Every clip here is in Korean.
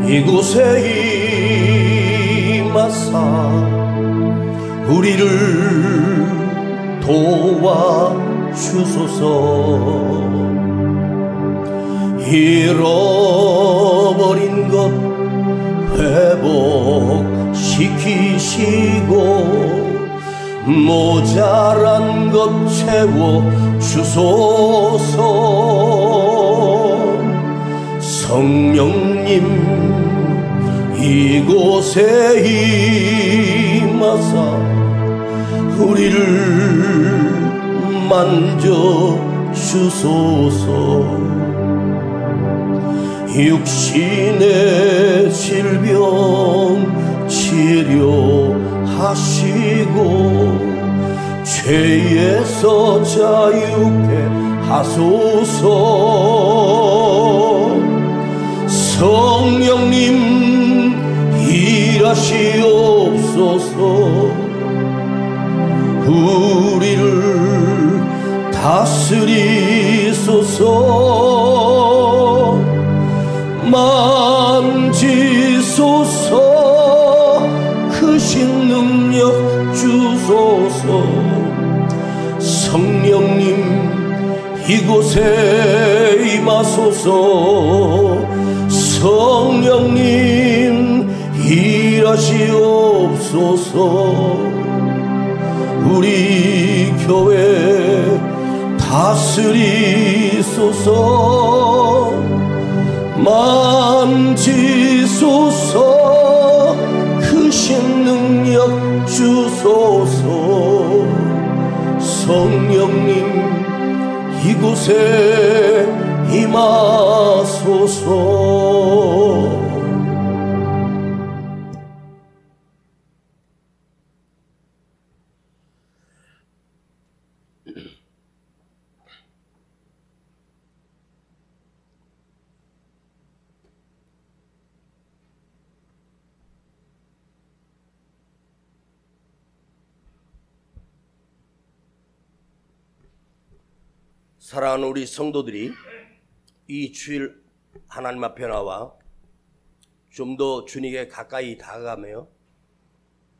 이곳에 임하사 우리를 도와주소서. 잃어버린 것 회복시키시고 모자란 것 채워주소서. 성령님 이곳에 임하사 우리를 만져주소서. 육신의 질병 치료하시고 죄에서 자유케 하소서. 성령님 일하시옵소서. 우리를 다스리소서. 만지소서. 크신 능력 주소서. 성령님 이곳에 임하소서. 성령님 일하시옵소서. 우리 교회 다스리소서. 만지소서. 크신 능력 주소서. 성령님 이곳에 임하소서. 사랑하는 우리 성도들이 이 주일 하나님 앞에 나와 좀 더 주님께 가까이 다가가며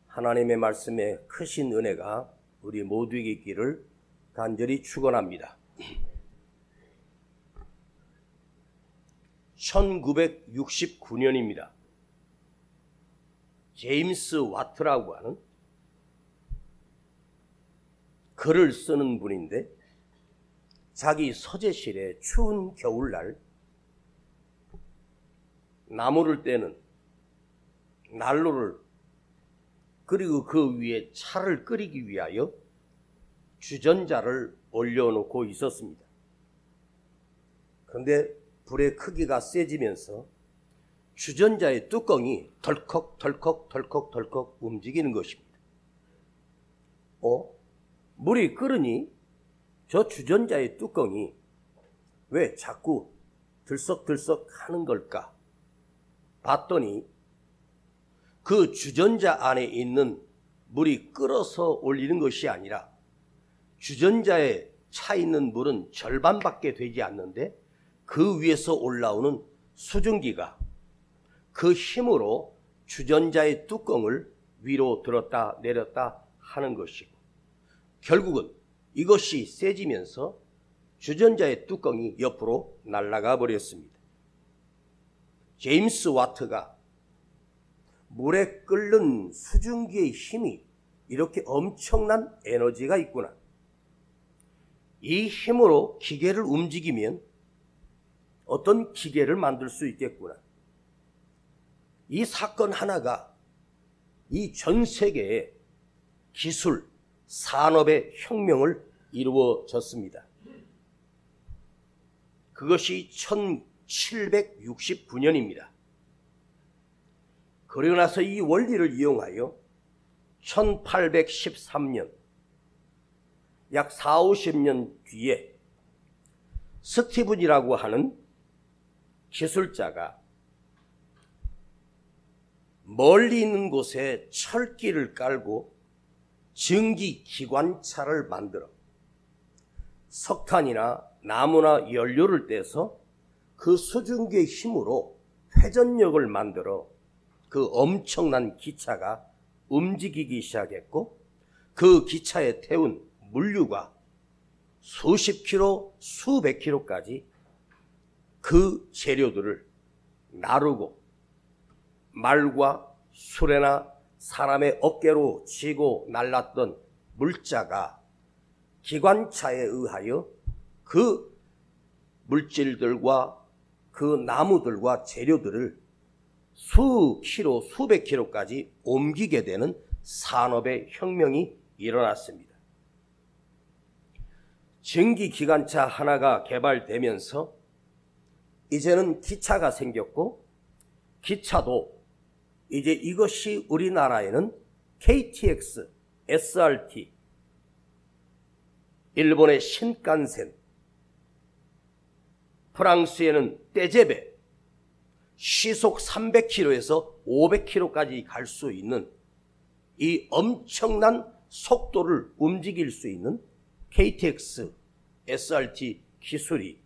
하나님의 말씀에 크신 은혜가 우리 모두에게 있기를 간절히 축원합니다. 1969년입니다. 제임스 와트라고 하는 글을 쓰는 분인데 자기 서재실에 추운 겨울날 나무를 떼는 난로를 그리고 그 위에 차를 끓이기 위하여 주전자를 올려놓고 있었습니다. 그런데 불의 크기가 세지면서 주전자의 뚜껑이 덜컥 움직이는 것입니다. 물이 끓으니 저 주전자의 뚜껑이 왜 자꾸 들썩들썩 하는 걸까? 봤더니 그 주전자 안에 있는 물이 끓어서 올리는 것이 아니라 주전자에 차 있는 물은 절반밖에 되지 않는데 그 위에서 올라오는 수증기가 그 힘으로 주전자의 뚜껑을 위로 들었다 내렸다 하는 것이고 결국은 이것이 세지면서 주전자의 뚜껑이 옆으로 날아가 버렸습니다. 제임스 와트가 물에 끓는 수증기의 힘이 이렇게 엄청난 에너지가 있구나. 이 힘으로 기계를 움직이면 어떤 기계를 만들 수 있겠구나. 이 사건 하나가 이 전 세계의 기술, 산업의 혁명을 이루어졌습니다. 그것이 1769년입니다. 그러고 나서 이 원리를 이용하여 1813년 약 40-50년 뒤에 스티븐이라고 하는 기술자가 멀리 있는 곳에 철기를 깔고 증기 기관차를 만들어 석탄이나 나무나 연료를 떼서 그 수증기의 힘으로 회전력을 만들어 그 엄청난 기차가 움직이기 시작했고, 그 기차에 태운 물류가 수십 킬로, 수백 킬로까지 그 재료들을 나르고 말과 수레나 사람의 어깨로 지고 날랐던 물자가 기관차에 의하여 그 물질들과 그 나무들과 재료들을 수 킬로, 수백 킬로까지 옮기게 되는 산업의 혁명이 일어났습니다. 전기기관차 하나가 개발되면서 이제는 기차가 생겼고, 기차도 이제 이것이 우리나라에는 KTX, SRT, 일본의 신칸센, 프랑스에는 떼제베, 시속 300km에서 500km까지 갈 수 있는 이 엄청난 속도를 움직일 수 있는 KTX, SRT 기술이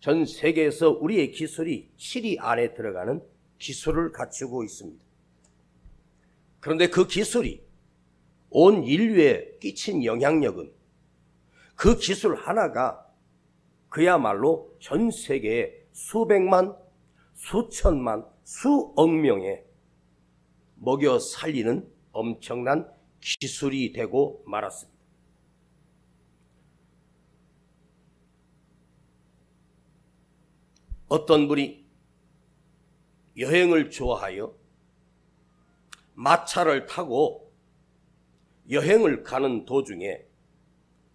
전 세계에서 우리의 기술이 7위 안에 들어가는 기술을 갖추고 있습니다. 그런데 그 기술이 온 인류에 끼친 영향력은 그 기술 하나가 그야말로 전 세계에 수백만, 수천만, 수억 명에 먹여 살리는 엄청난 기술이 되고 말았습니다. 어떤 분이 여행을 좋아하여 마차를 타고 여행을 가는 도중에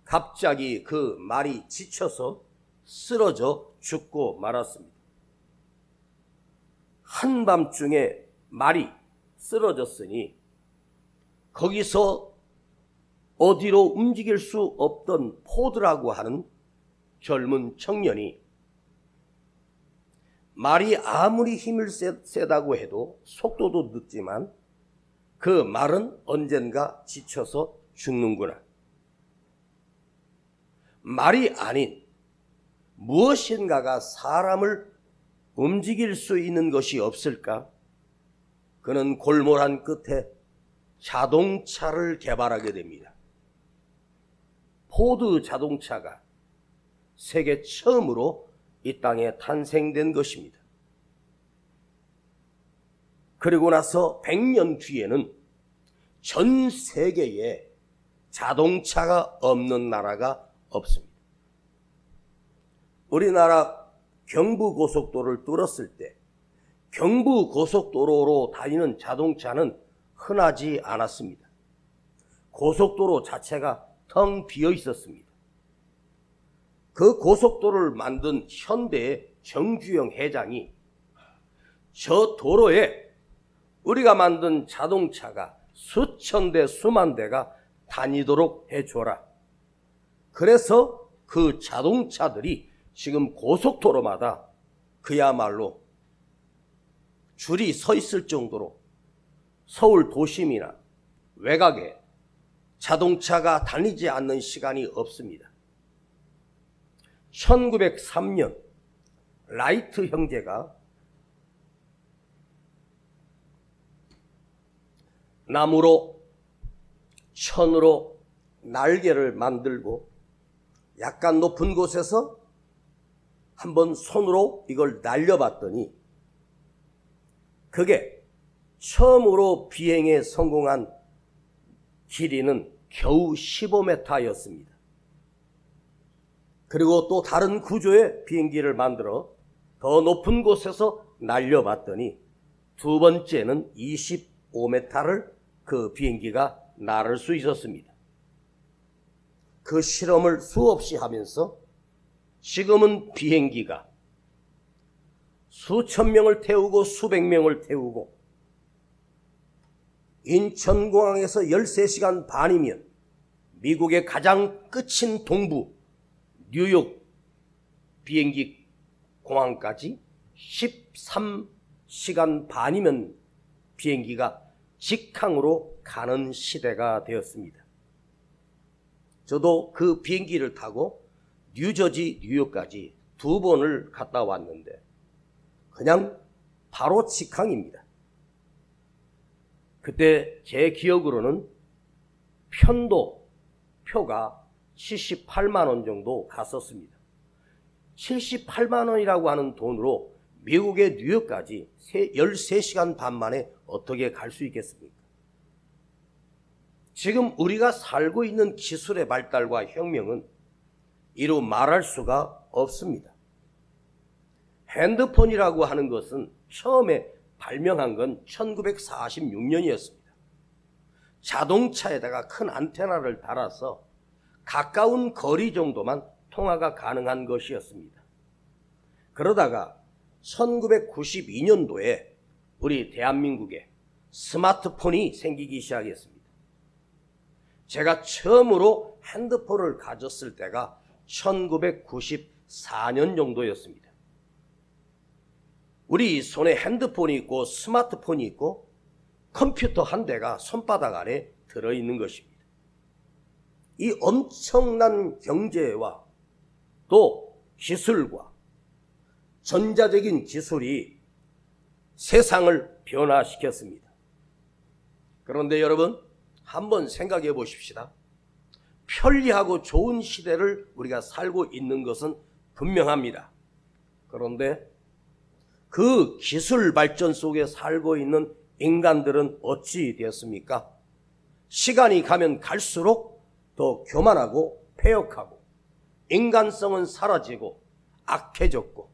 갑자기 그 말이 지쳐서 쓰러져 죽고 말았습니다. 한밤중에 말이 쓰러졌으니 거기서 어디로 움직일 수 없던 포드라고 하는 젊은 청년이 말이 아무리 힘을 세다고 해도 속도도 늦지만 그 말은 언젠가 지쳐서 죽는구나. 말이 아닌 무엇인가가 사람을 움직일 수 있는 것이 없을까? 그는 골몰한 끝에 자동차를 개발하게 됩니다. 포드 자동차가 세계 처음으로 이 땅에 탄생된 것입니다. 그리고 나서 100년 뒤에는 전 세계에 자동차가 없는 나라가 없습니다. 우리나라 경부고속도로를 뚫었을 때 경부고속도로로 다니는 자동차는 흔하지 않았습니다. 고속도로 자체가 텅 비어 있었습니다. 그 고속도로를 만든 현대의 정규영 회장이 저 도로에 우리가 만든 자동차가 수천 대 수만 대가 다니도록 해줘라. 그래서 그 자동차들이 지금 고속도로마다 그야말로 줄이 서 있을 정도로 서울 도심이나 외곽에 자동차가 다니지 않는 시간이 없습니다. 1903년 라이트 형제가 나무로 천으로 날개를 만들고 약간 높은 곳에서 한번 손으로 이걸 날려봤더니 그게 처음으로 비행에 성공한 길이는 겨우 15m였습니다. 그리고 또 다른 구조의 비행기를 만들어 더 높은 곳에서 날려봤더니 두 번째는 25m를 그 비행기가 날을 수 있었습니다. 그 실험을 수없이 하면서 지금은 비행기가 수천 명을 태우고 수백 명을 태우고 인천공항에서 13시간 반이면 미국의 가장 끝인 동부 뉴욕 비행기 공항까지 13시간 반이면 비행기가 직항으로 가는 시대가 되었습니다. 저도 그 비행기를 타고 뉴저지, 뉴욕까지 2번을 갔다 왔는데 그냥 바로 직항입니다. 그때 제 기억으로는 표가 78만 원 정도 갔었습니다. 78만 원이라고 하는 돈으로 미국의 뉴욕까지 13시간 반 만에 어떻게 갈 수 있겠습니까? 지금 우리가 살고 있는 기술의 발달과 혁명은 이루 말할 수가 없습니다. 핸드폰이라고 하는 것은 처음에 발명한 건 1946년이었습니다. 자동차에다가 큰 안테나를 달아서 가까운 거리 정도만 통화가 가능한 것이었습니다. 그러다가 1992년도에 우리 대한민국에 스마트폰이 생기기 시작했습니다. 제가 처음으로 핸드폰을 가졌을 때가 1994년 정도였습니다. 우리 손에 핸드폰이 있고 스마트폰이 있고 컴퓨터 한 대가 손바닥 안에 들어있는 것입니다. 이 엄청난 경제와 또 기술과 전자적인 기술이 세상을 변화시켰습니다. 그런데 여러분, 한번 생각해 보십시다. 편리하고 좋은 시대를 우리가 살고 있는 것은 분명합니다. 그런데 그 기술 발전 속에 살고 있는 인간들은 어찌 되었습니까? 시간이 가면 갈수록 더 교만하고 폐역하고 인간성은 사라지고 악해졌고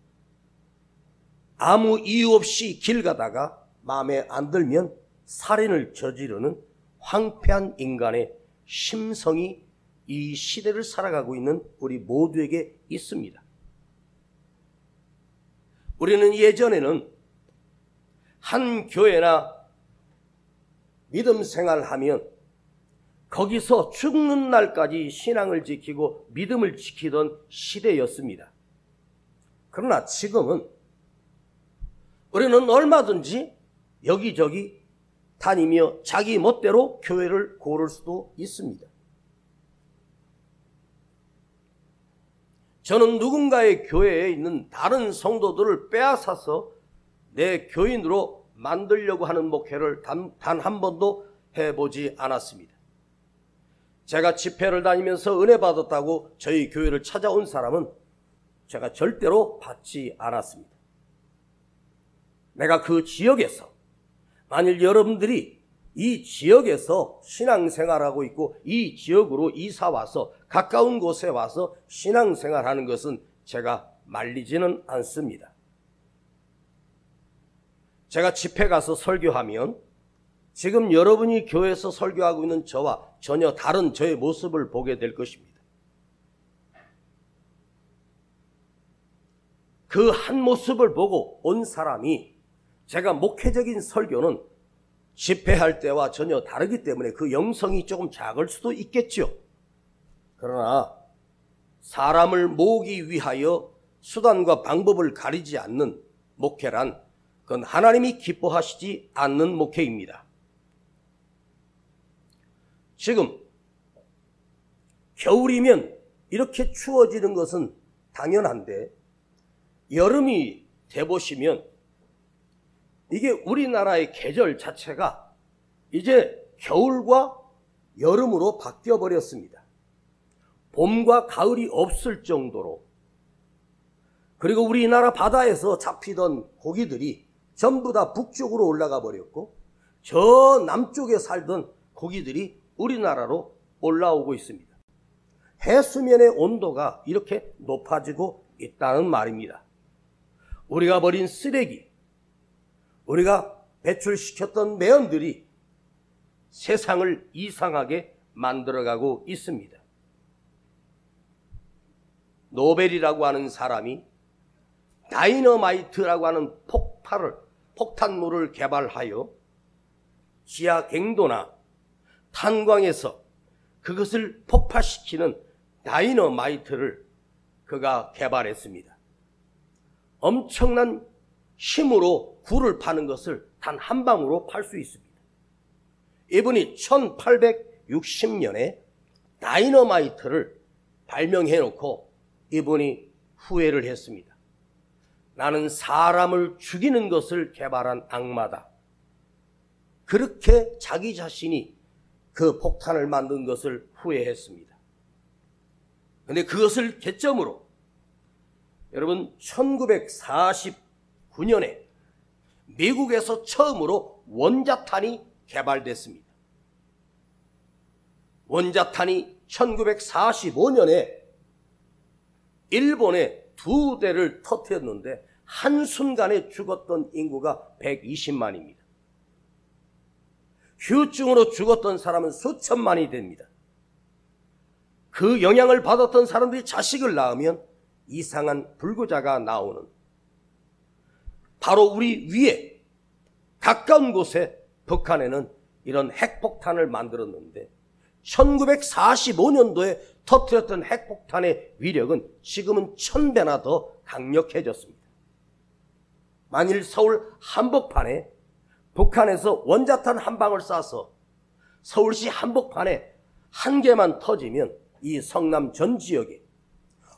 아무 이유 없이 길 가다가 마음에 안 들면 살인을 저지르는 황폐한 인간의 심성이 이 시대를 살아가고 있는 우리 모두에게 있습니다. 우리는 예전에는 한 교회나 믿음 생활하면 거기서 죽는 날까지 신앙을 지키고 믿음을 지키던 시대였습니다. 그러나 지금은 우리는 얼마든지 여기저기 다니며 자기 멋대로 교회를 고를 수도 있습니다. 저는 누군가의 교회에 있는 다른 성도들을 빼앗아서 내 교인으로 만들려고 하는 목회를 단 한 번도 해보지 않았습니다. 제가 집회를 다니면서 은혜 받았다고 저희 교회를 찾아온 사람은 제가 절대로 받지 않았습니다. 내가 그 지역에서 만일 여러분들이 이 지역에서 신앙생활하고 있고 이 지역으로 이사 와서 가까운 곳에 와서 신앙생활하는 것은 제가 말리지는 않습니다. 제가 집회 가서 설교하면 지금 여러분이 교회에서 설교하고 있는 저와 전혀 다른 저의 모습을 보게 될 것입니다. 그 한 모습을 보고 온 사람이 제가 목회적인 설교는 집회할 때와 전혀 다르기 때문에 그 영성이 조금 작을 수도 있겠죠. 그러나 사람을 모으기 위하여 수단과 방법을 가리지 않는 목회란 그건 하나님이 기뻐하시지 않는 목회입니다. 지금 겨울이면 이렇게 추워지는 것은 당연한데 여름이 돼보시면 이게 우리나라의 계절 자체가 이제 겨울과 여름으로 바뀌어 버렸습니다. 봄과 가을이 없을 정도로. 그리고 우리나라 바다에서 잡히던 고기들이 전부 다 북쪽으로 올라가 버렸고 저 남쪽에 살던 고기들이 우리나라로 올라오고 있습니다. 해수면의 온도가 이렇게 높아지고 있다는 말입니다. 우리가 버린 쓰레기, 우리가 배출시켰던 매연들이 세상을 이상하게 만들어가고 있습니다. 노벨이라고 하는 사람이 다이너마이트라고 하는 폭탄물을 개발하여 지하 갱도나 탄광에서 그것을 폭파시키는 다이너마이트를 그가 개발했습니다. 엄청난 힘으로 굴을 파는 것을 단 한 방으로 팔 수 있습니다. 이분이 1860년에 다이너마이트를 발명해 놓고 이분이 후회를 했습니다. 나는 사람을 죽이는 것을 개발한 악마다. 그렇게 자기 자신이 그 폭탄을 만든 것을 후회했습니다. 그런데 그것을 개점으로 여러분 1949년에 미국에서 처음으로 원자탄이 개발됐습니다. 원자탄이 1945년에 일본에 2대를 터뜨렸는데 한순간에 죽었던 인구가 120만입니다. 휴증으로 죽었던 사람은 수천만이 됩니다. 그 영향을 받았던 사람들이 자식을 낳으면 이상한 불구자가 나오는, 바로 우리 위에 가까운 곳에 북한에는 이런 핵폭탄을 만들었는데 1945년도에 터뜨렸던 핵폭탄의 위력은 지금은 1000배나 더 강력해졌습니다. 만일 서울 한복판에 북한에서 원자탄 한 방울 쏴서 서울시 한복판에 한 개만 터지면 이 성남 전 지역에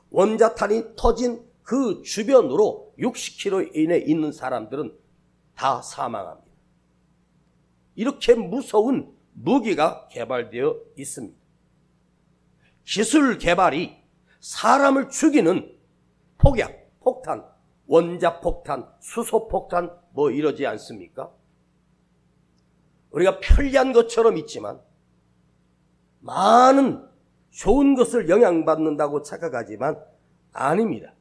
원자탄이 터진 그 주변으로 60km 이내에 있는 사람들은 다 사망합니다. 이렇게 무서운 무기가 개발되어 있습니다. 기술 개발이 사람을 죽이는 폭약, 폭탄, 원자폭탄, 수소폭탄 뭐 이러지 않습니까? 우리가 편리한 것처럼 있지만 많은 좋은 것을 영향받는다고 착각하지만 아닙니다.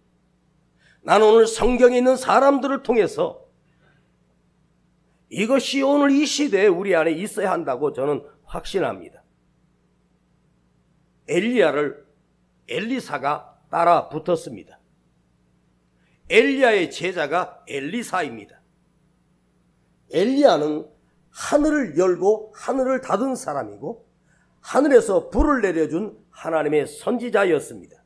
나는 오늘 성경에 있는 사람들을 통해서 이것이 오늘 이 시대에 우리 안에 있어야 한다고 저는 확신합니다. 엘리야를 엘리사가 따라 붙었습니다. 엘리야의 제자가 엘리사입니다. 엘리야는 하늘을 열고 하늘을 닫은 사람이고 하늘에서 불을 내려준 하나님의 선지자였습니다.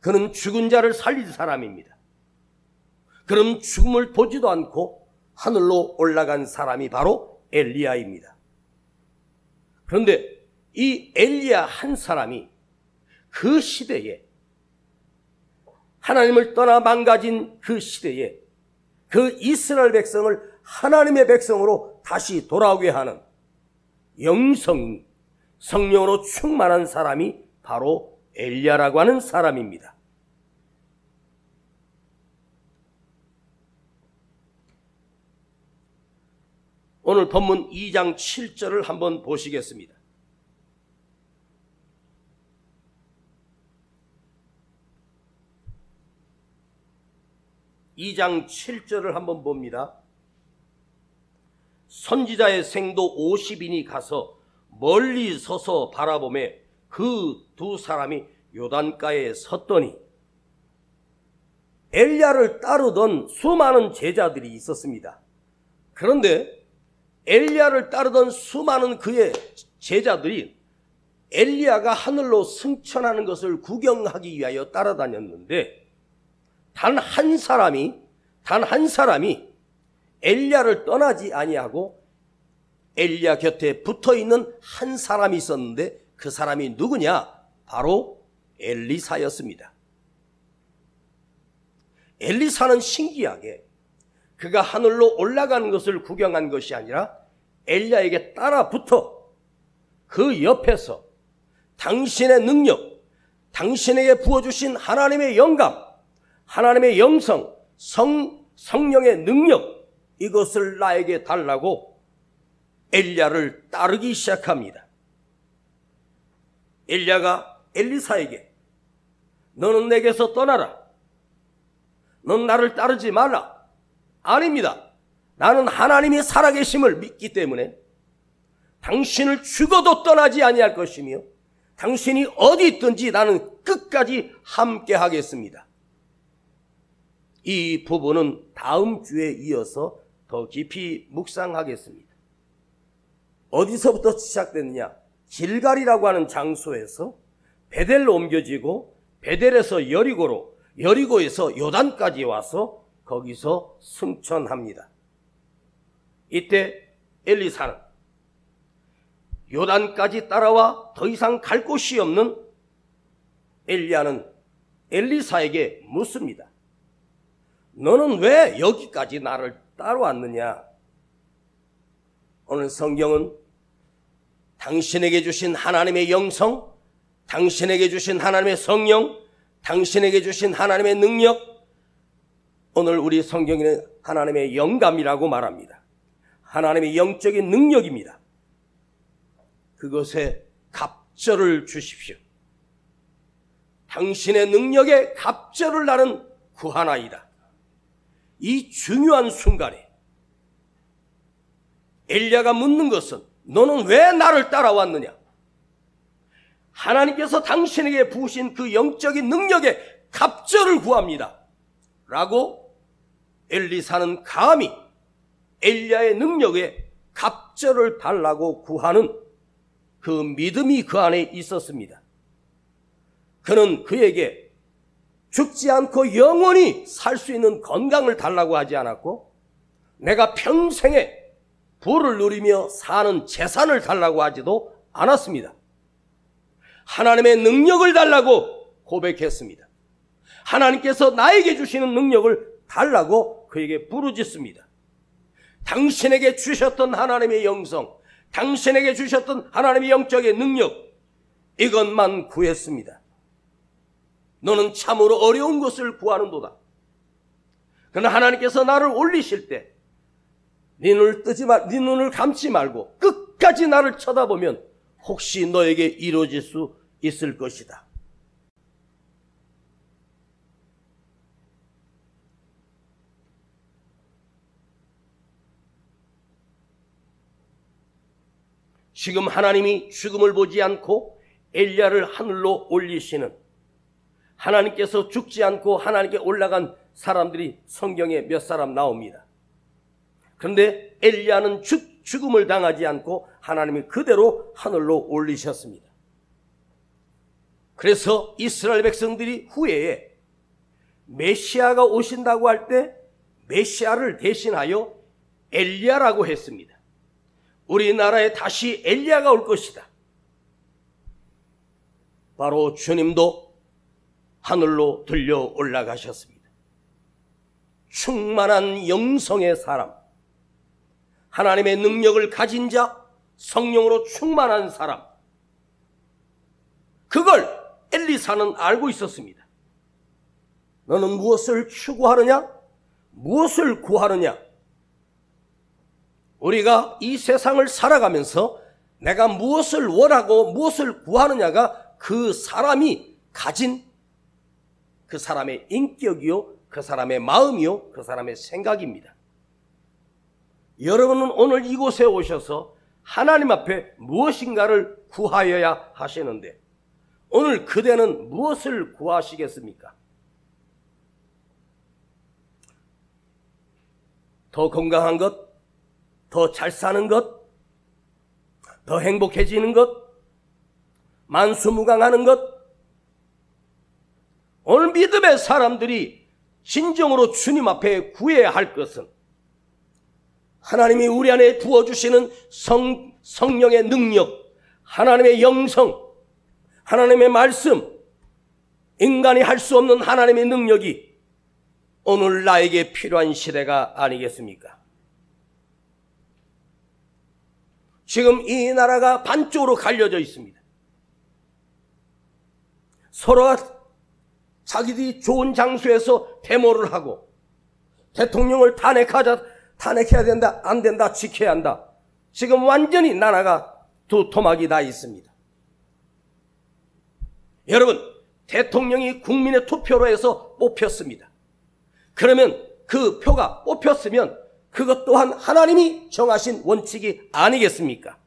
그는 죽은 자를 살린 사람입니다. 그럼 죽음을 보지도 않고 하늘로 올라간 사람이 바로 엘리야입니다. 그런데 이 엘리야 한 사람이 그 시대에, 하나님을 떠나 망가진 그 시대에 그 이스라엘 백성을 하나님의 백성으로 다시 돌아오게 하는 성령으로 충만한 사람이 바로 엘리야라고 하는 사람입니다. 오늘 본문 2장 7절을 한번 보시겠습니다. 2장 7절을 한번 봅니다. 선지자의 생도 50인이 가서 멀리 서서 바라보매 그 두 사람이 요단가에 섰더니, 엘리야를 따르던 수많은 제자들이 있었습니다. 그런데 엘리야를 따르던 수많은 그의 제자들이 엘리야가 하늘로 승천하는 것을 구경하기 위하여 따라다녔는데 단 한 사람이 엘리야를 떠나지 아니하고 엘리야 곁에 붙어있는 한 사람이 있었는데 그 사람이 누구냐? 바로 엘리사였습니다. 엘리사는 신기하게 그가 하늘로 올라가는 것을 구경한 것이 아니라 엘리야에게 따라 붙어 그 옆에서 당신의 능력, 당신에게 부어주신 하나님의 영감, 하나님의 영성, 성령의 능력, 이것을 나에게 달라고 엘리야를 따르기 시작합니다. 엘리야가 엘리사에게 너는 내게서 떠나라, 넌 나를 따르지 말라. 아닙니다. 나는 하나님이 살아계심을 믿기 때문에 당신을 죽어도 떠나지 아니할 것이며 당신이 어디 있든지 나는 끝까지 함께 하겠습니다. 이 부분은 다음 주에 이어서 더 깊이 묵상하겠습니다. 어디서부터 시작됐느냐? 길갈이라고 하는 장소에서 베델로 옮겨지고 베델에서 여리고로, 여리고에서 요단까지 와서 거기서 승천합니다. 이때 엘리사는 요단까지 따라와 더 이상 갈 곳이 없는 엘리야는 엘리사에게 묻습니다. 너는 왜 여기까지 나를 따라왔느냐? 오늘 성경은 당신에게 주신 하나님의 영성, 당신에게 주신 하나님의 성령, 당신에게 주신 하나님의 능력, 오늘 우리 성경에는 하나님의 영감이라고 말합니다. 하나님의 영적인 능력입니다. 그것에 갑절을 주십시오. 당신의 능력에 갑절을 나는 구하나이다. 이 중요한 순간에 엘리야가 묻는 것은 너는 왜 나를 따라왔느냐? 하나님께서 당신에게 부으신 그 영적인 능력에 갑절을 구합니다. 라고 엘리사는 감히 엘리야의 능력에 갑절을 달라고 구하는 그 믿음이 그 안에 있었습니다. 그는 그에게 죽지 않고 영원히 살 수 있는 건강을 달라고 하지 않았고, 내가 평생에 부를 누리며 사는 재산을 달라고 하지도 않았습니다. 하나님의 능력을 달라고 고백했습니다. 하나님께서 나에게 주시는 능력을 달라고 그에게 부르짖습니다. 당신에게 주셨던 하나님의 영성, 당신에게 주셨던 하나님의 영적인 능력, 이것만 구했습니다. 너는 참으로 어려운 것을 구하는도다. 그러나 하나님께서 나를 올리실 때 네 눈을 감지 말고 끝까지 나를 쳐다보면 혹시 너에게 이루어질 수 있을 것이다. 지금 하나님이 죽음을 보지 않고 엘리야를 하늘로 올리시는, 하나님께서 죽지 않고 하나님께 올라간 사람들이 성경에 몇 사람 나옵니다. 그런데 엘리야는 죽음을 당하지 않고 하나님이 그대로 하늘로 올리셨습니다. 그래서 이스라엘 백성들이 후에 메시아가 오신다고 할 때 메시아를 대신하여 엘리야라고 했습니다. 우리나라에 다시 엘리야가 올 것이다. 바로 주님도 하늘로 들려 올라가셨습니다. 충만한 영성의 사람, 하나님의 능력을 가진 자, 성령으로 충만한 사람, 그걸 엘리사는 알고 있었습니다. 너는 무엇을 추구하느냐? 무엇을 구하느냐? 우리가 이 세상을 살아가면서 내가 무엇을 원하고 무엇을 구하느냐가 그 사람이 가진 그 사람의 인격이요, 그 사람의 마음이요, 그 사람의 생각입니다. 여러분은 오늘 이곳에 오셔서 하나님 앞에 무엇인가를 구하여야 하시는데 오늘 그대는 무엇을 구하시겠습니까? 더 건강한 것, 더 잘 사는 것, 더 행복해지는 것, 만수무강하는 것. 오늘 믿음의 사람들이 진정으로 주님 앞에 구해야 할 것은 하나님이 우리 안에 부어주시는 성령의 능력, 하나님의 영성, 하나님의 말씀, 인간이 할 수 없는 하나님의 능력이 오늘 나에게 필요한 시대가 아니겠습니까? 지금 이 나라가 반쪽으로 갈려져 있습니다. 서로가 자기들이 좋은 장소에서 데모를 하고 대통령을 탄핵해야 된다, 안 된다, 지켜야 한다. 지금 완전히 나라가 두 토막이 나 있습니다. 여러분, 대통령이 국민의 투표로 해서 뽑혔습니다. 그러면 그 표가 뽑혔으면 그것 또한 하나님이 정하신 원칙이 아니겠습니까?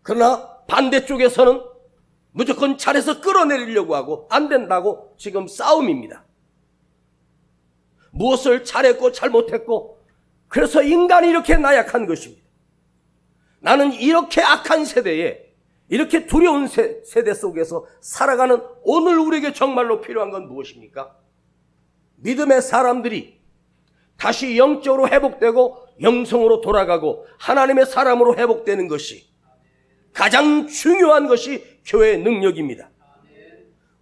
그러나 반대쪽에서는 무조건 잘해서 끌어내리려고 하고 안 된다고 지금 싸움입니다. 무엇을 잘했고 잘못했고, 그래서 인간이 이렇게 나약한 것입니다. 나는 이렇게 악한 세대에, 이렇게 두려운 세대 속에서 살아가는 오늘 우리에게 정말로 필요한 건 무엇입니까? 믿음의 사람들이 다시 영적으로 회복되고 영성으로 돌아가고 하나님의 사람으로 회복되는 것이 가장 중요한 것이 교회의 능력입니다.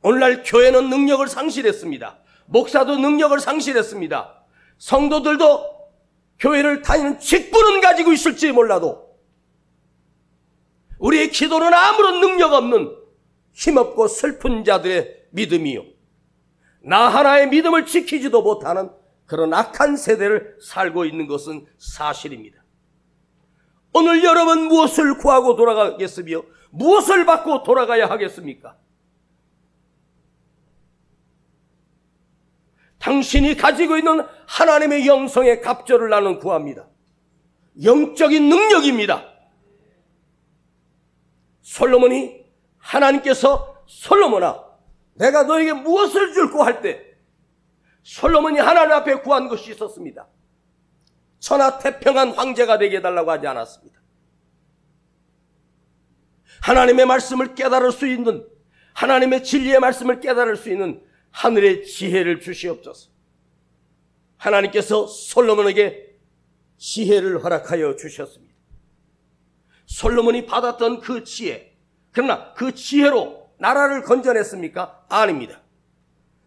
오늘날 교회는 능력을 상실했습니다. 목사도 능력을 상실했습니다. 성도들도 교회를 다니는 직분은 가지고 있을지 몰라도 우리의 기도는 아무런 능력 없는 힘없고 슬픈 자들의 믿음이요, 나 하나의 믿음을 지키지도 못하는 그런 악한 세대를 살고 있는 것은 사실입니다. 오늘 여러분 무엇을 구하고 돌아가겠으며 무엇을 받고 돌아가야 하겠습니까? 당신이 가지고 있는 하나님의 영성의 갑절을 나는 구합니다. 영적인 능력입니다. 솔로몬이 하나님께서 솔로몬아 내가 너에게 무엇을 줄고 할 때 솔로몬이 하나님 앞에 구한 것이 있었습니다. 천하태평한 황제가 되게 해달라고 하지 않았습니다. 하나님의 말씀을 깨달을 수 있는, 하나님의 진리의 말씀을 깨달을 수 있는 하늘의 지혜를 주시옵소서. 하나님께서 솔로몬에게 지혜를 허락하여 주셨습니다. 솔로몬이 받았던 그 지혜, 그러나 그 지혜로 나라를 건져냈습니까? 아닙니다.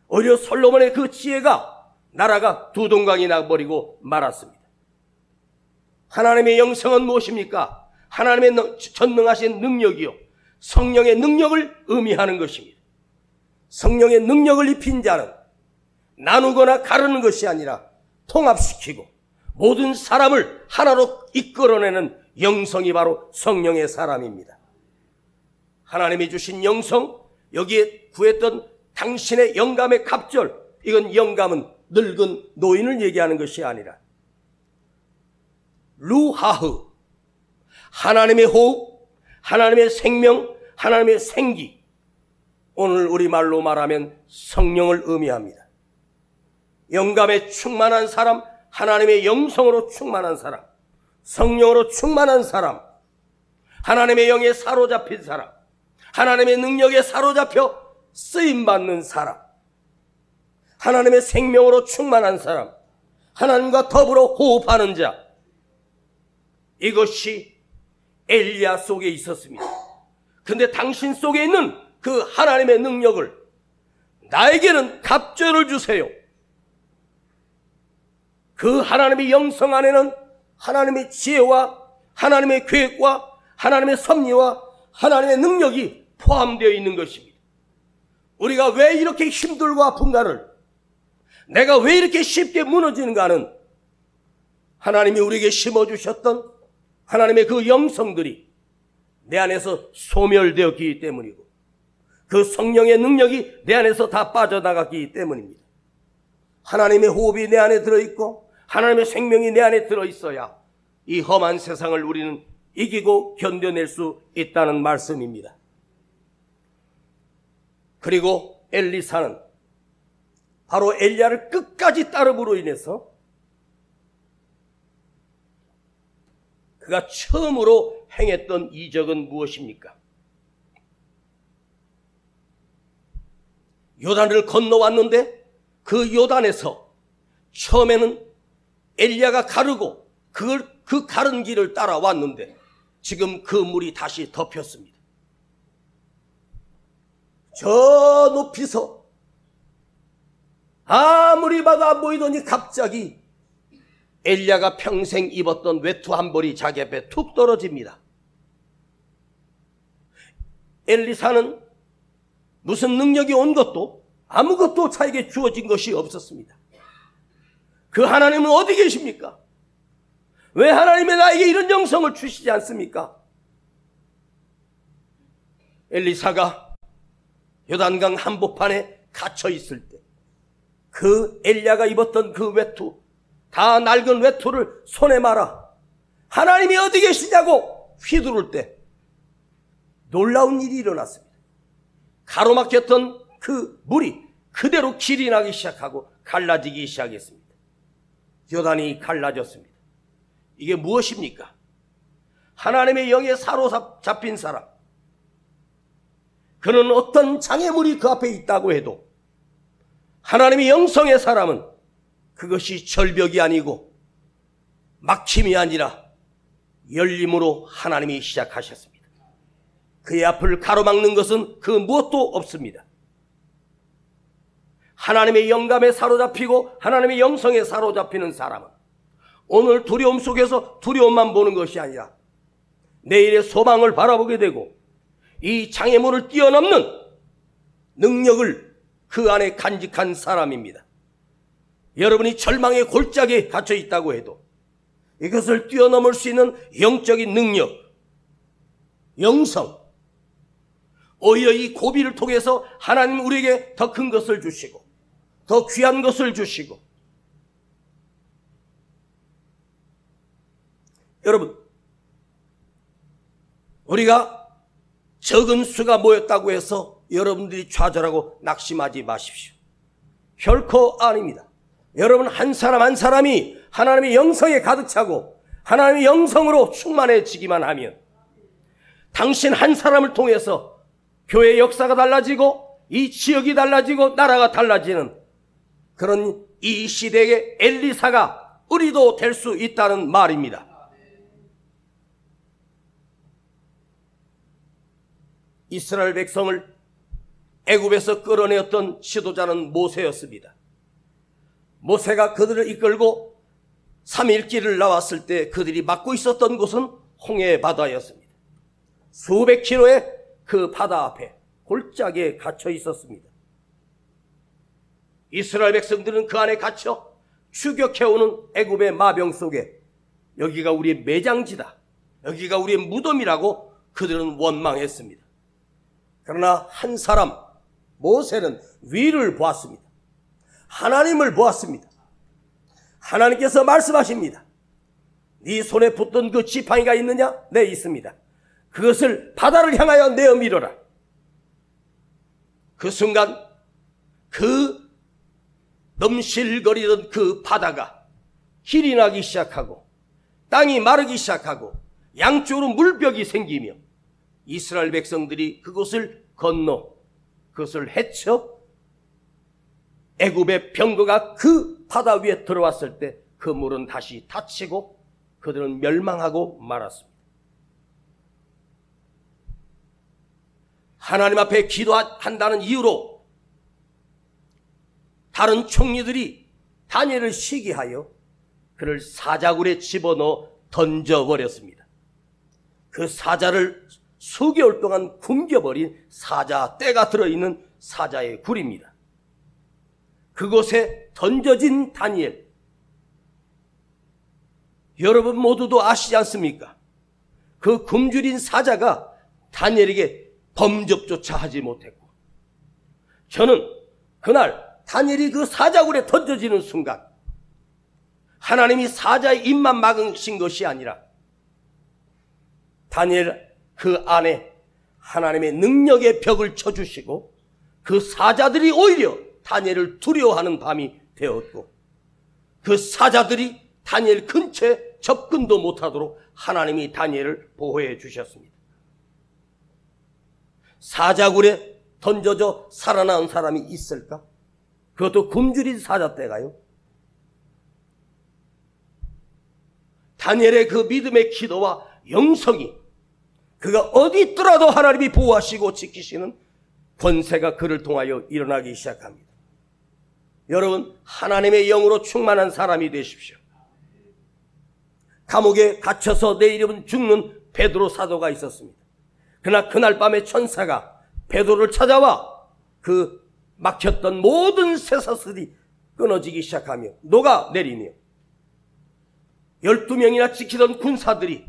오히려 솔로몬의 그 지혜가 나라가 두 동강이 나버리고 말았습니다. 하나님의 영성은 무엇입니까? 하나님의 전능하신 능력이요, 성령의 능력을 의미하는 것입니다. 성령의 능력을 입힌 자는 나누거나 가르는 것이 아니라 통합시키고 모든 사람을 하나로 이끌어내는 영성이 바로 성령의 사람입니다. 하나님이 주신 영성, 여기에 구했던 당신의 영감의 갑절, 이건 영감은 늙은 노인을 얘기하는 것이 아니라 루하흐, 하나님의 호흡, 하나님의 생명, 하나님의 생기, 오늘 우리말로 말하면 성령을 의미합니다. 영감에 충만한 사람, 하나님의 영성으로 충만한 사람, 성령으로 충만한 사람, 하나님의 영에 사로잡힌 사람, 하나님의 능력에 사로잡혀 쓰임받는 사람, 하나님의 생명으로 충만한 사람, 하나님과 더불어 호흡하는 자, 이것이 엘리야 속에 있었습니다. 근데 당신 속에 있는 그 하나님의 능력을 나에게는 갑절을 주세요. 그 하나님의 영성 안에는 하나님의 지혜와 하나님의 계획과 하나님의 섭리와 하나님의 능력이 포함되어 있는 것입니다. 우리가 왜 이렇게 힘들고 아픈가를, 내가 왜 이렇게 쉽게 무너지는가는 하나님이 우리에게 심어주셨던 하나님의 그 영성들이 내 안에서 소멸되었기 때문이고 그 성령의 능력이 내 안에서 다 빠져나갔기 때문입니다. 하나님의 호흡이 내 안에 들어있고 하나님의 생명이 내 안에 들어있어야 이 험한 세상을 우리는 이기고 견뎌낼 수 있다는 말씀입니다. 그리고 엘리사는 바로 엘리야를 끝까지 따름으로 인해서 그가 처음으로 행했던 이적은 무엇입니까? 요단을 건너왔는데 그 요단에서 처음에는 엘리야가 가르고 그 가른 길을 따라왔는데 지금 그 물이 다시 덮였습니다. 저 높이서 아무리 봐도 안 보이더니 갑자기 엘리야가 평생 입었던 외투 한 벌이 자기 앞에 툭 떨어집니다. 엘리사는 무슨 능력이 온 것도 아무것도 자에게 주어진 것이 없었습니다. 그 하나님은 어디 계십니까? 왜 하나님이 나에게 이런 영성을 주시지 않습니까? 엘리사가 요단강 한복판에 갇혀 있을 때 그 엘리야가 입었던 그 외투, 다 낡은 외투를 손에 말아 하나님이 어디 계시냐고 휘두를 때 놀라운 일이 일어났습니다. 가로막혔던 그 물이 그대로 길이 나기 시작하고 갈라지기 시작했습니다. 요단이 갈라졌습니다. 이게 무엇입니까? 하나님의 영에 사로잡힌 사람, 그는 어떤 장애물이 그 앞에 있다고 해도 하나님의 영성의 사람은 그것이 절벽이 아니고 막힘이 아니라 열림으로 하나님이 시작하셨습니다. 그의 앞을 가로막는 것은 그 무엇도 없습니다. 하나님의 영감에 사로잡히고 하나님의 영성에 사로잡히는 사람은 오늘 두려움 속에서 두려움만 보는 것이 아니라 내일의 소망을 바라보게 되고 이 장애물을 뛰어넘는 능력을 그 안에 간직한 사람입니다. 여러분이 절망의 골짜기에 갇혀 있다고 해도 이것을 뛰어넘을 수 있는 영적인 능력, 영성, 오히려 이 고비를 통해서 하나님 우리에게 더 큰 것을 주시고 더 귀한 것을 주시고, 여러분, 우리가 적은 수가 모였다고 해서 여러분들이 좌절하고 낙심하지 마십시오. 결코 아닙니다. 여러분 한 사람 한 사람이 하나님의 영성에 가득 차고 하나님의 영성으로 충만해지기만 하면 당신 한 사람을 통해서 교회의 역사가 달라지고 이 지역이 달라지고 나라가 달라지는 그런 이 시대의 엘리사가 우리도 될 수 있다는 말입니다. 이스라엘 백성을 애굽에서 끌어내었던 지도자는 모세였습니다. 모세가 그들을 이끌고 3일 길을 나왔을 때 그들이 막고 있었던 곳은 홍해 바다였습니다. 수백 킬로의 그 바다 앞에 골짜기에 갇혀 있었습니다. 이스라엘 백성들은 그 안에 갇혀 추격해오는 애굽의 마병 속에 여기가 우리의 매장지다, 여기가 우리의 무덤이라고 그들은 원망했습니다. 그러나 한 사람 모세는 위를 보았습니다. 하나님을 보았습니다. 하나님께서 말씀하십니다. 네 손에 붙던 그 지팡이가 있느냐? 네, 있습니다. 그것을 바다를 향하여 내어 밀어라. 그 순간 그 넘실거리던 그 바다가 길이 나기 시작하고 땅이 마르기 시작하고 양쪽으로 물벽이 생기며 이스라엘 백성들이 그곳을 건너 그것을 헤쳐 애굽의 병거가 그 바다 위에 들어왔을 때 그 물은 다시 닫히고 그들은 멸망하고 말았습니다. 하나님 앞에 기도한다는 이유로 다른 총리들이 다니엘을 시기하여 그를 사자굴에 집어넣어 던져버렸습니다. 그 사자를 수개월 동안 굶겨버린 사자 떼가 들어있는 사자의 굴입니다. 그곳에 던져진 다니엘, 여러분 모두도 아시지 않습니까? 그 굶주린 사자가 다니엘에게 범접조차 하지 못했고, 저는 그날 다니엘이 그 사자굴에 던져지는 순간 하나님이 사자의 입만 막으신 것이 아니라 다니엘 그 안에 하나님의 능력의 벽을 쳐주시고 그 사자들이 오히려 다니엘을 두려워하는 밤이 되었고 그 사자들이 다니엘 근처에 접근도 못하도록 하나님이 다니엘을 보호해 주셨습니다. 사자굴에 던져져 살아나온 사람이 있을까? 그것도 굶주린 사자떼가요. 다니엘의 그 믿음의 기도와 영성이 그가 어디 있더라도 하나님이 보호하시고 지키시는 권세가 그를 통하여 일어나기 시작합니다. 여러분, 하나님의 영으로 충만한 사람이 되십시오. 감옥에 갇혀서 내 이름은 죽는 베드로 사도가 있었습니다. 그러나 그날 밤에 천사가 베드로를 찾아와 그 막혔던 모든 쇠사슬이 끊어지기 시작하며 녹아내리며 12명이나 지키던 군사들이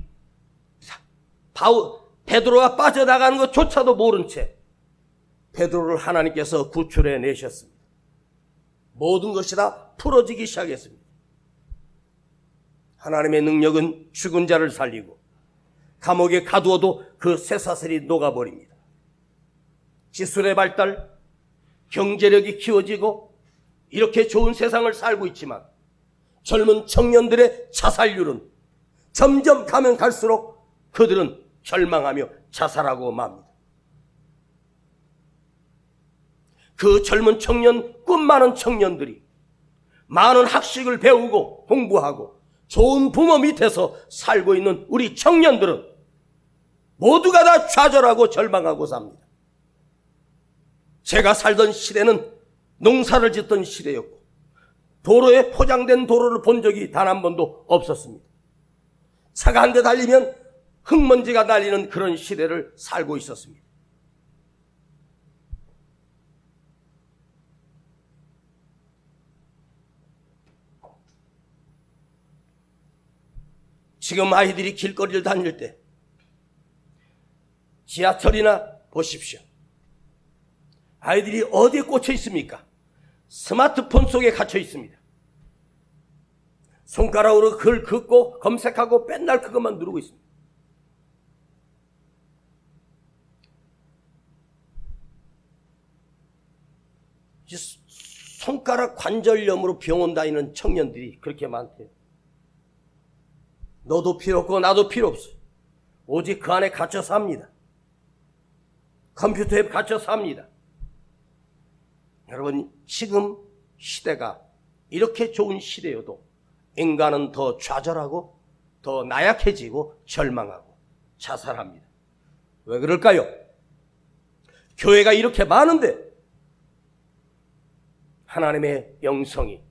베드로가 빠져나가는 것조차도 모른 채 베드로를 하나님께서 구출해 내셨습니다. 모든 것이 다 풀어지기 시작했습니다. 하나님의 능력은 죽은 자를 살리고 감옥에 가두어도 그 쇠사슬이 녹아버립니다. 기술의 발달, 경제력이 키워지고 이렇게 좋은 세상을 살고 있지만 젊은 청년들의 자살률은 점점 가면 갈수록 그들은 절망하며 자살하고 맙니다. 그 젊은 청년, 꿈 많은 청년들이 많은 학식을 배우고 공부하고 좋은 부모 밑에서 살고 있는 우리 청년들은 모두가 다 좌절하고 절망하고 삽니다. 제가 살던 시대는 농사를 짓던 시대였고 도로에 포장된 도로를 본 적이 단 한 번도 없었습니다. 차가 한 대 달리면 흙먼지가 날리는 그런 시대를 살고 있었습니다. 지금 아이들이 길거리를 다닐 때 지하철이나 보십시오. 아이들이 어디에 꽂혀 있습니까? 스마트폰 속에 갇혀 있습니다. 손가락으로 글 긋고 검색하고 맨날 그것만 누르고 있습니다. 손가락 관절염으로 병원 다니는 청년들이 그렇게 많대요. 너도 필요 없고 나도 필요 없어. 오직 그 안에 갇혀 삽니다. 컴퓨터에 갇혀 삽니다. 여러분, 지금 시대가 이렇게 좋은 시대여도 인간은 더 좌절하고 더 나약해지고 절망하고 자살합니다. 왜 그럴까요? 교회가 이렇게 많은데 하나님의 영성이,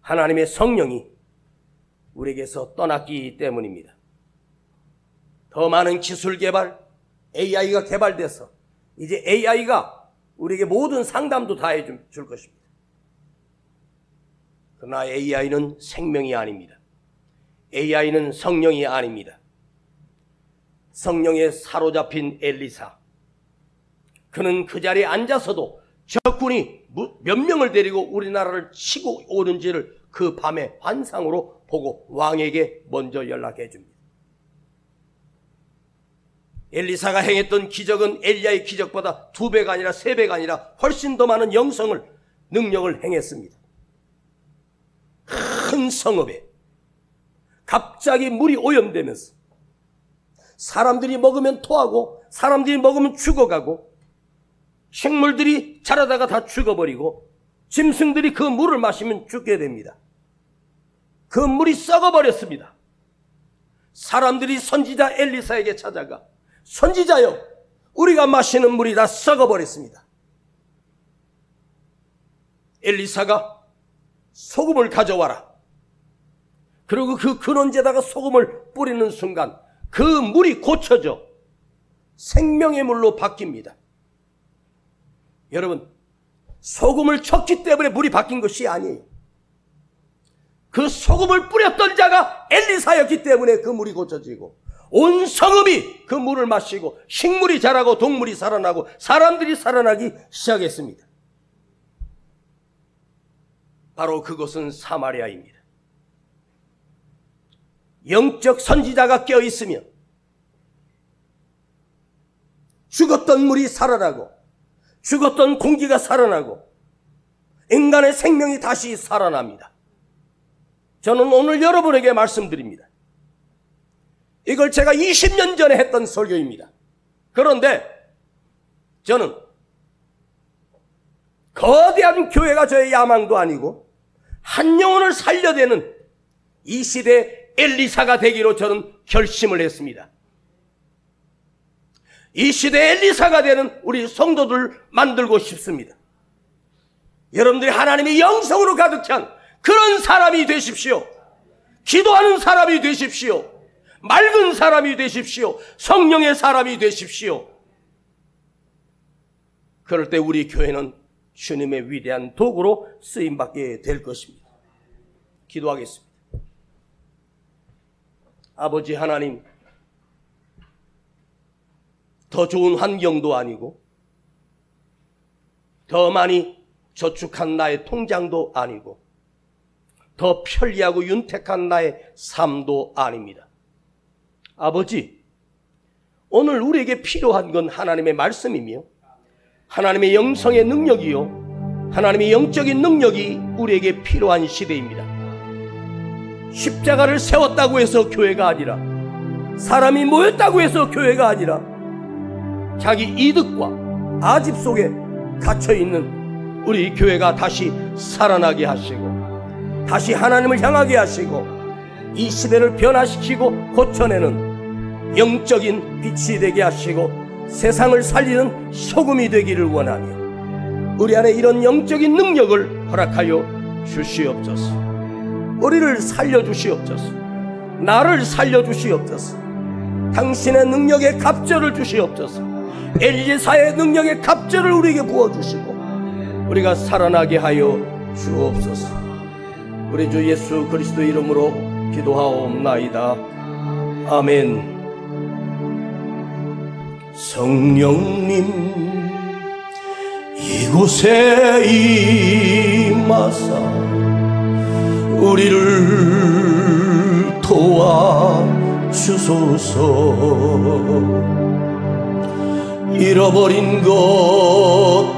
하나님의 성령이 우리에게서 떠났기 때문입니다. 더 많은 기술 개발, AI가 개발돼서 이제 AI가 우리에게 모든 상담도 다 해줄 것입니다. 그러나 AI는 생명이 아닙니다. AI는 성령이 아닙니다. 성령에 사로잡힌 엘리사, 그는 그 자리에 앉아서도 적군이 몇 명을 데리고 우리나라를 치고 오는지를 그 밤에 환상으로 보고 왕에게 먼저 연락해 줍니다. 엘리사가 행했던 기적은 엘리야의 기적보다 2배가 아니라 3배가 아니라 훨씬 더 많은 영성을, 능력을 행했습니다. 큰 성읍에 갑자기 물이 오염되면서 사람들이 먹으면 토하고 사람들이 먹으면 죽어가고 식물들이 자라다가 다 죽어버리고 짐승들이 그 물을 마시면 죽게 됩니다. 그 물이 썩어버렸습니다. 사람들이 선지자 엘리사에게 찾아가, 선지자여, 우리가 마시는 물이 다 썩어버렸습니다. 엘리사가 소금을 가져와라. 그리고 그 근원지에다가 소금을 뿌리는 순간 그 물이 고쳐져 생명의 물로 바뀝니다. 여러분, 소금을 쳤기 때문에 물이 바뀐 것이 아니에요. 그 소금을 뿌렸던 자가 엘리사였기 때문에 그 물이 고쳐지고 온 성읍이 그 물을 마시고 식물이 자라고 동물이 살아나고 사람들이 살아나기 시작했습니다. 바로 그곳은 사마리아입니다. 영적 선지자가 깨어있으면 죽었던 물이 살아나고 죽었던 공기가 살아나고 인간의 생명이 다시 살아납니다. 저는 오늘 여러분에게 말씀드립니다. 이걸 제가 20년 전에 했던 설교입니다. 그런데 저는 거대한 교회가 저의 야망도 아니고 한 영혼을 살려내는 이 시대 엘리사가 되기로 저는 결심을 했습니다. 이 시대 엘리사가 되는 우리 성도들 만들고 싶습니다. 여러분들이 하나님의 영성으로 가득 찬 그런 사람이 되십시오. 기도하는 사람이 되십시오. 맑은 사람이 되십시오. 성령의 사람이 되십시오. 그럴 때 우리 교회는 주님의 위대한 도구로 쓰임받게 될 것입니다. 기도하겠습니다. 아버지 하나님, 더 좋은 환경도 아니고 더 많이 저축한 나의 통장도 아니고 더 편리하고 윤택한 나의 삶도 아닙니다. 아버지, 오늘 우리에게 필요한 건 하나님의 말씀이며 하나님의 영성의 능력이요 하나님의 영적인 능력이 우리에게 필요한 시대입니다. 십자가를 세웠다고 해서 교회가 아니라, 사람이 모였다고 해서 교회가 아니라 자기 이득과 아집 속에 갇혀있는 우리 교회가 다시 살아나게 하시고 다시 하나님을 향하게 하시고 이 시대를 변화시키고 고쳐내는 영적인 빛이 되게 하시고 세상을 살리는 소금이 되기를 원하며 우리 안에 이런 영적인 능력을 허락하여 주시옵소서. 우리를 살려주시옵소서. 나를 살려주시옵소서. 당신의 능력의 갑절을 주시옵소서. 엘리사의 능력의 갑절을 우리에게 부어주시고 우리가 살아나게 하여 주옵소서. 우리 주 예수 그리스도 이름으로 기도하옵나이다. 아멘. 성령님 이곳에 임하사 우리를 도와주소서. 잃어버린 것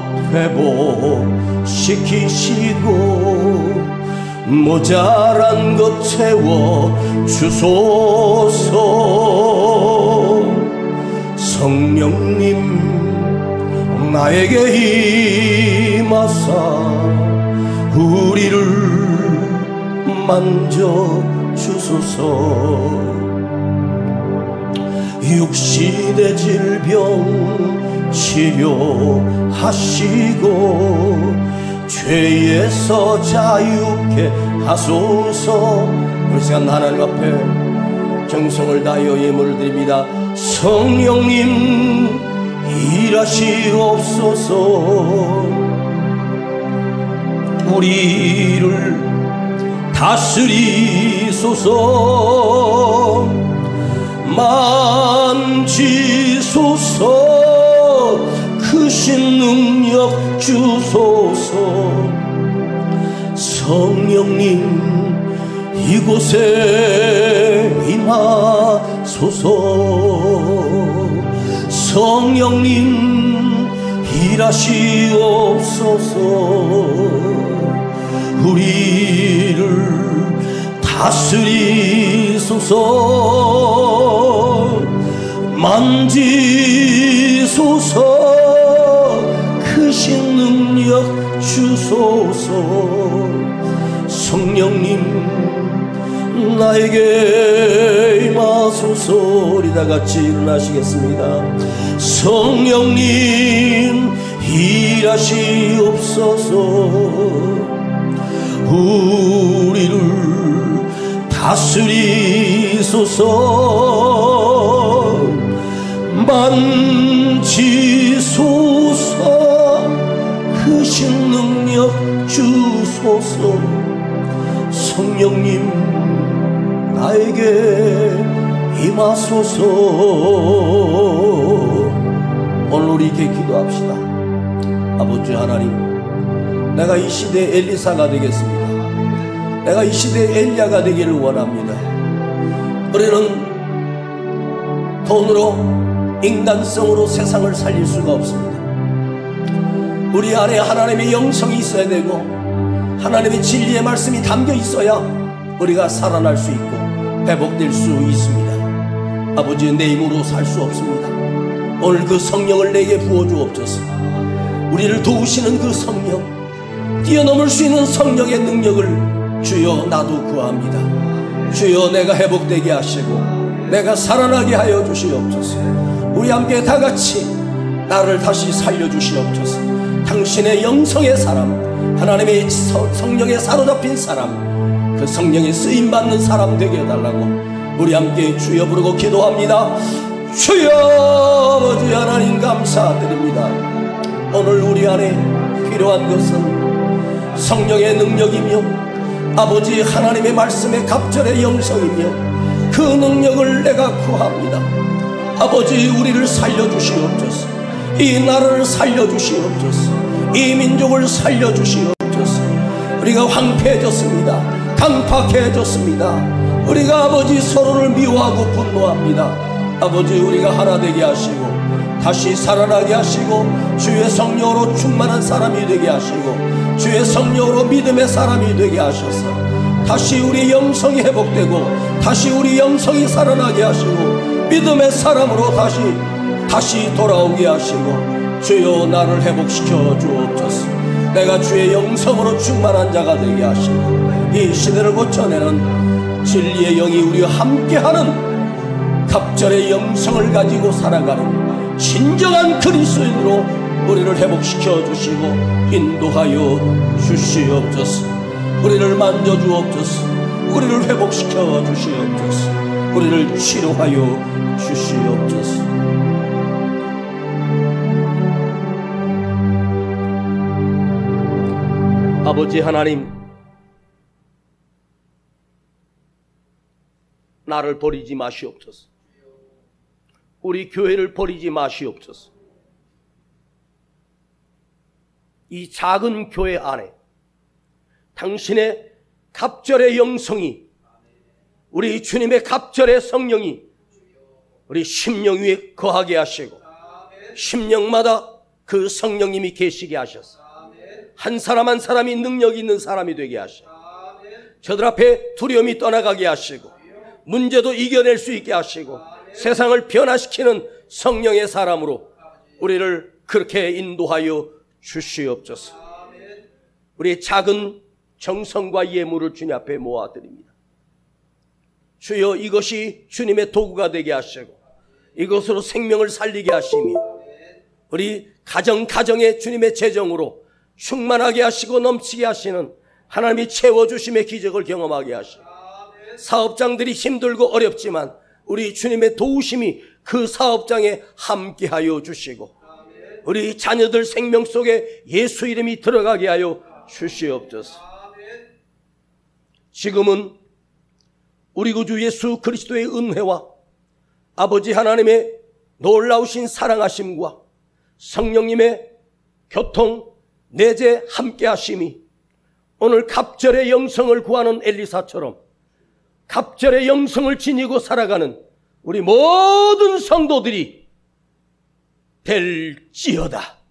회복시키시고 모자란 것 채워주소서. 성령님 나에게 임하사 우리를 만져주소서. 육신의 질병 치료하시고 죄에서 자유케 하소서. 우리 시간 하나님 앞에 정성을 다하여 예물을 드립니다. 성령님 일하시옵소서. 우리를 다스리소서. 만지소서. 크신 능력 주소서. 성령님 이곳에 임하소서. 성령님 일하시옵소서. 우리를 다스리소서. 만지소서. 크신 능력 주소서. 성령님 나에게 임하소서. 우리 다같이 일어나시겠습니다. 성령님 일하시옵소서. 우리를 다스리소서. 만지소서. 크신 능력 주소서. 성령님 나에게 임하소서. 오늘 우리 이렇게 기도합시다. 아버지 하나님, 내가 이 시대의 엘리사가 되겠습니다. 내가 이 시대의 엘리야가 되기를 원합니다. 우리는 돈으로 인간성으로 세상을 살릴 수가 없습니다. 우리 안에 하나님의 영성이 있어야 되고 하나님의 진리의 말씀이 담겨 있어야 우리가 살아날 수 있고 회복될 수 있습니다. 아버지, 내 힘으로 살 수 없습니다. 오늘 그 성령을 내게 부어주옵소서. 우리를 도우시는 그 성령, 뛰어넘을 수 있는 성령의 능력을 주여 나도 구합니다. 주여 내가 회복되게 하시고 내가 살아나게 하여 주시옵소서. 우리 함께 다같이 나를 다시 살려주시옵소서. 당신의 영성의 사람, 하나님의 성령에 사로잡힌 사람, 그 성령에 쓰임받는 사람 되게 해달라고 우리 함께 주여 부르고 기도합니다. 주여 아버지 하나님 감사드립니다. 오늘 우리 안에 필요한 것은 성령의 능력이며 아버지 하나님의 말씀의 갑절의 영성이며 그 능력을 내가 구합니다. 아버지, 우리를 살려주시옵소서. 이 나라를 살려주시옵소서. 이 민족을 살려주시옵소서. 우리가 황폐해졌습니다. 강팍해졌습니다. 우리가 아버지 서로를 미워하고 분노합니다. 아버지, 우리가 하나 되게 하시고 다시 살아나게 하시고 주의 성령으로 충만한 사람이 되게 하시고 주의 성령으로 믿음의 사람이 되게 하셔서 다시 우리 영성이 회복되고 다시 우리 영성이 살아나게 하시고 믿음의 사람으로 다시 돌아오게 하시고 주여 나를 회복시켜 주옵소서. 내가 주의 영성으로 충만한 자가 되게 하시고 이 시대를 고쳐내는 진리의 영이 우리와 함께하는 갑절의 영성을 가지고 살아가는 진정한 그리스도인으로 우리를 회복시켜 주시고 인도하여 주시옵소서. 우리를 만져주옵소서. 우리를 회복시켜 주시옵소서. 우리를 치료하여 주시옵소서. 아버지 하나님, 나를 버리지 마시옵소서. 우리 교회를 버리지 마시옵소서. 이 작은 교회 안에 당신의 갑절의 영성이, 우리 주님의 갑절의 성령이 우리 심령 위에 거하게 하시고 심령마다 그 성령님이 계시게 하셔서 한 사람 한 사람이 능력 있는 사람이 되게 하시고 저들 앞에 두려움이 떠나가게 하시고 문제도 이겨낼 수 있게 하시고 세상을 변화시키는 성령의 사람으로 우리를 그렇게 인도하여 주시옵소서. 우리의 작은 정성과 예물을 주님 앞에 모아드립니다. 주여, 이것이 주님의 도구가 되게 하시고 이것으로 생명을 살리게 하시며 우리 가정에 주님의 재정으로 충만하게 하시고 넘치게 하시는 하나님이 채워주심의 기적을 경험하게 하시고 사업장들이 힘들고 어렵지만 우리 주님의 도우심이 그 사업장에 함께하여 주시고 우리 자녀들 생명 속에 예수 이름이 들어가게 하여 주시옵소서. 지금은 우리 구주 예수 그리스도의 은혜와 아버지 하나님의 놀라우신 사랑하심과 성령님의 교통 내재 함께하심이 오늘 갑절의 영성을 구하는 엘리사처럼 갑절의 영성을 지니고 살아가는 우리 모든 성도들이 될지어다.